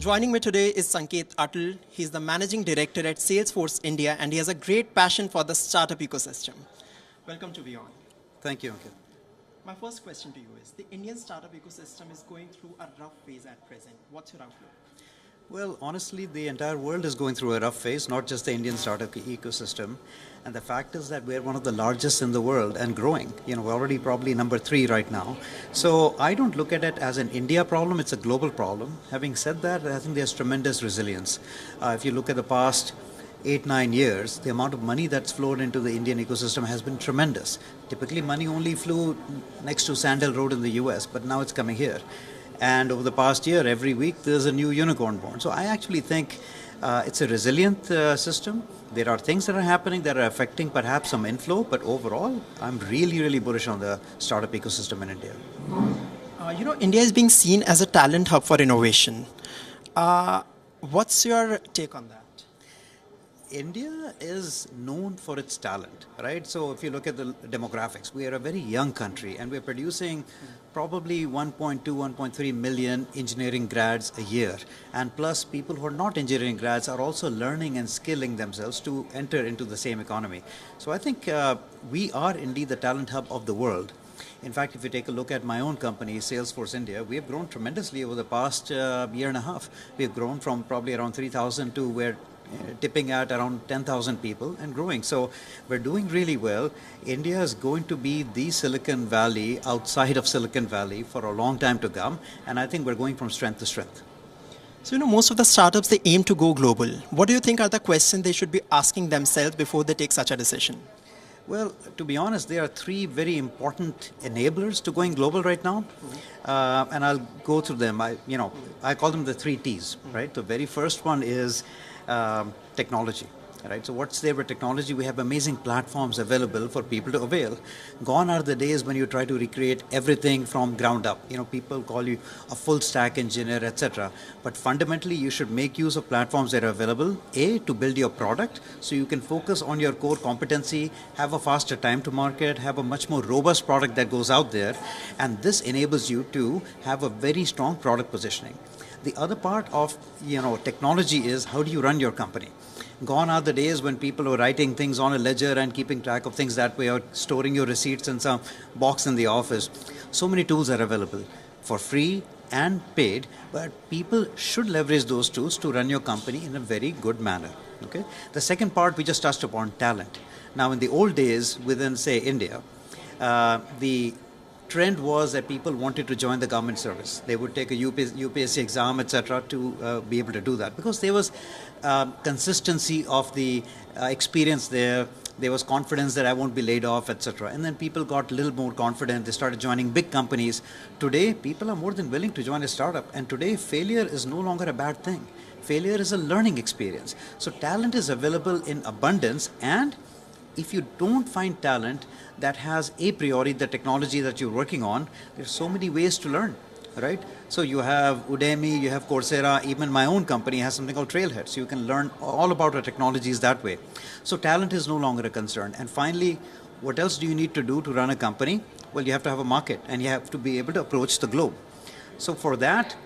Joining me today is Sanket Atal. He's the Managing Director at Salesforce India, and he has a great passion for the startup ecosystem. Welcome to WION. Thank you, Ankit. My first question to you is, the Indian startup ecosystem is going through a rough phase at present. What's your outlook? Well, honestly, the entire world is going through a rough phase, not just the Indian startup ecosystem. And the fact is that we're one of the largest in the world and growing. We're already probably number 3 right now. So I don't look at it as an India problem, it's a global problem. Having said that, I think there's tremendous resilience. If you look at the past 8-9 years, the amount of money that's flowed into the Indian ecosystem has been tremendous. Typically, money only flew next to Sandal Road in the US, but now it's coming here. And over the past year, every week, there's a new unicorn born. So I actually think it's a resilient system. There are things that are happening that are affecting perhaps some inflow, but overall, I'm really, really bullish on the startup ecosystem in India. India is being seen as a talent hub for innovation. What's your take on that? India is known for its talent, right? So if you look at the demographics, we are a very young country and we're producing probably 1.2, 1.3 million engineering grads a year. And plus people who are not engineering grads are also learning and skilling themselves to enter into the same economy. So I think we are indeed the talent hub of the world. In fact, if you take a look at my own company, Salesforce India, we have grown tremendously over the past year and a half. We have grown from probably around 3,000 to where tipping at around 10,000 people and growing. So we're doing really well. India is going to be the Silicon Valley outside of Silicon Valley for a long time to come. And I think we're going from strength to strength. So, most of the startups, they aim to go global. What do you think are the questions they should be asking themselves before they take such a decision? Well, to be honest, there are 3 very important enablers to going global right now. And I'll go through them. I call them the 3 T's, right? The very first one is technology, right? So what's there with technology? We have amazing platforms available for people to avail. Gone are the days when you try to recreate everything from ground up. People call you a full stack engineer, etc. But fundamentally, you should make use of platforms that are available, A, to build your product so you can focus on your core competency, have a faster time to market, have a much more robust product that goes out there. And this enables you to have a very strong product positioning. The other part of technology is how do you run your company? Gone are the days when people were writing things on a ledger and keeping track of things that way, or storing your receipts in some box in the office. So many tools are available for free and paid, but people should leverage those tools to run your company in a very good manner. Okay. The second part we just touched upon, talent. Now in the old days within, say, India, the trend was that people wanted to join the government service. They would take a UPSC exam, etc., to be able to do that because there was consistency of the experience there. There was confidence that I won't be laid off, etc. And then people got a little more confident. They started joining big companies. Today, people are more than willing to join a startup. And today, failure is no longer a bad thing. Failure is a learning experience. So talent is available in abundance, and if you don't find talent that has a priori the technology that you're working on, there's so many ways to learn, right? So you have Udemy, you have Coursera, even my own company has something called Trailhead. So you can learn all about our technologies that way. So talent is no longer a concern. And finally, what else do you need to do to run a company? Well, you have to have a market and you have to be able to approach the globe. So for that,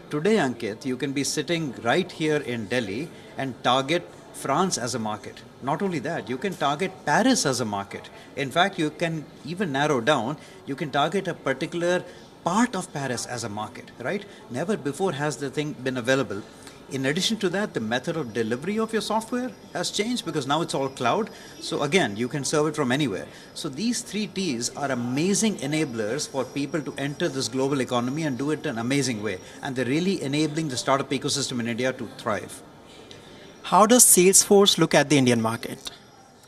today, Ankit, you can be sitting right here in Delhi and target France as a market. Not only that, you can target Paris as a market. In fact, you can even narrow down, you can target a particular part of Paris as a market, right? Never before has the thing been available. In addition to that, the method of delivery of your software has changed because now it's all cloud. So again, you can serve it from anywhere. So these 3 T's are amazing enablers for people to enter this global economy and do it in an amazing way. And they're really enabling the startup ecosystem in India to thrive. How does Salesforce look at the Indian market?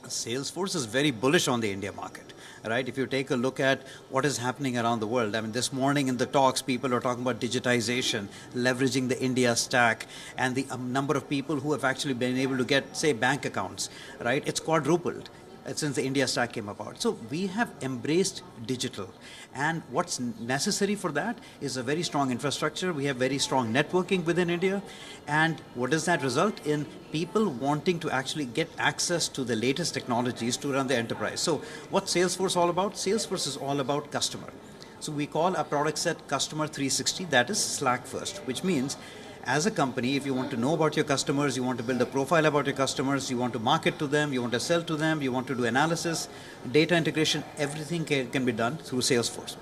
Salesforce is very bullish on the India market, right? If you take a look at what is happening around the world, I mean, this morning in the talks, people are talking about digitization, leveraging the India stack, and the number of people who have actually been able to get, say, bank accounts, right? It's quadrupled since the India stack came about. So we have embraced digital. And what's necessary for that is a very strong infrastructure. We have very strong networking within India. And what does that result in? People wanting to actually get access to the latest technologies to run the enterprise. So what's Salesforce all about? Salesforce is all about customer. So we call our product set Customer 360, that is Slack first, which means As a company, if you want to know about your customers, you want to build a profile about your customers, you want to market to them, you want to sell to them, you want to do analysis, data integration, everything can be done through Salesforce.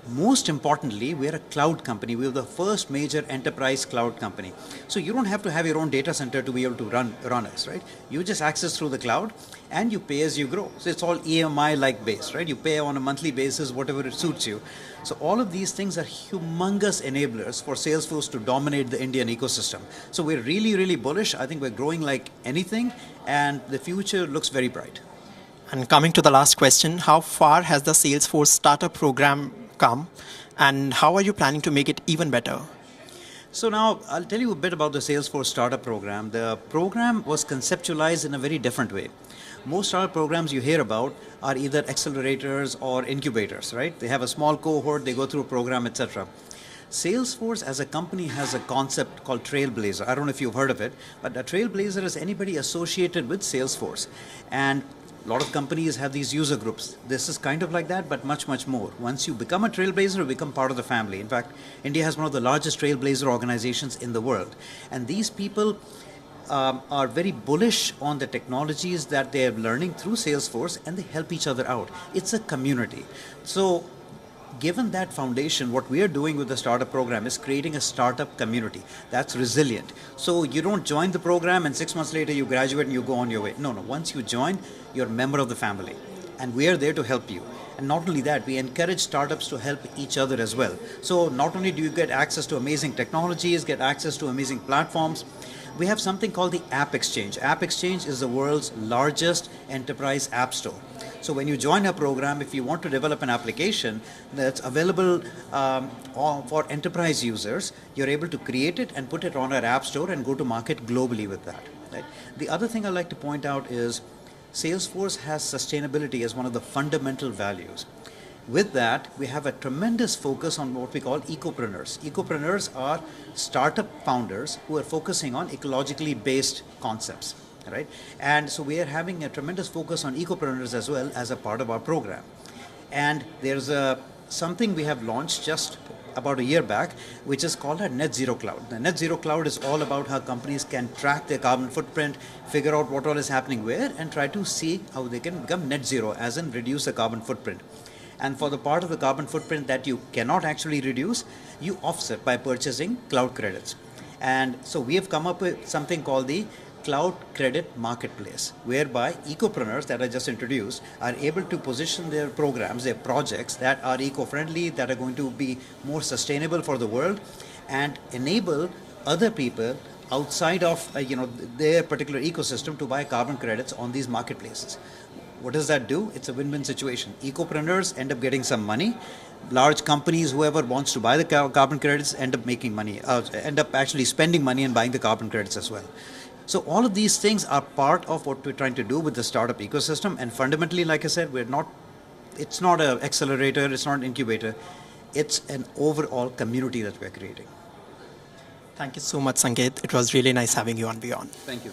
Most importantly, we're a cloud company. We're the first major enterprise cloud company. So you don't have to have your own data center to be able to run us, right? You just access through the cloud and you pay as you grow. So it's all EMI-like based, right? You pay on a monthly basis, whatever it suits you. So all of these things are humongous enablers for Salesforce to dominate the Indian ecosystem. So we're really, really bullish. I think we're growing like anything, and the future looks very bright. And coming to the last question, how far has the Salesforce startup program come, and how are you planning to make it even better? So now I'll tell you a bit about the Salesforce startup program. The program was conceptualized in a very different way. Most startup programs you hear about are either accelerators or incubators, right? They have a small cohort, they go through a program, etc. Salesforce as a company has a concept called Trailblazer. I don't know if you've heard of it, but a Trailblazer is anybody associated with Salesforce. And a lot of companies have these user groups. This is kind of like that, but much, much more. Once you become a Trailblazer, you become part of the family. In fact, India has one of the largest Trailblazer organizations in the world. And these people are very bullish on the technologies that they are learning through Salesforce, and they help each other out. It's a community. So given that foundation, what we are doing with the startup program is creating a startup community that's resilient. So you don't join the program and 6 months later you graduate and you go on your way. No, once you join, you're a member of the family. And we are there to help you. And not only that, we encourage startups to help each other as well. So not only do you get access to amazing technologies, get access to amazing platforms, we have something called the App Exchange. App Exchange is the world's largest enterprise app store. So when you join a program, if you want to develop an application that's available for enterprise users, you're able to create it and put it on our app store and go to market globally with that. Right? The other thing I'd like to point out is Salesforce has sustainability as one of the fundamental values. With that, we have a tremendous focus on what we call ecopreneurs. Ecopreneurs are startup founders who are focusing on ecologically based concepts. Right? And so we are having a tremendous focus on ecopreneurs as well as a part of our program. And there's something we have launched just about a year back, which is called a Net Zero Cloud. The Net Zero Cloud is all about how companies can track their carbon footprint, figure out what all is happening where, and try to see how they can become net zero, as in reduce the carbon footprint. And for the part of the carbon footprint that you cannot actually reduce, you offset by purchasing cloud credits. And so we have come up with something called the Cloud Credit Marketplace, whereby ecopreneurs that I just introduced are able to position their programs, their projects that are eco-friendly, that are going to be more sustainable for the world, and enable other people outside of their particular ecosystem to buy carbon credits on these marketplaces. What does that do? It's a win-win situation. Ecopreneurs end up getting some money. Large companies, whoever wants to buy the carbon credits, end up making money, end up actually spending money and buying the carbon credits as well. So all of these things are part of what we're trying to do with the startup ecosystem. And fundamentally, like I said, it's not an accelerator, it's not an incubator. It's an overall community that we're creating. Thank you so much, Sanket. It was really nice having you on Beyond. Thank you.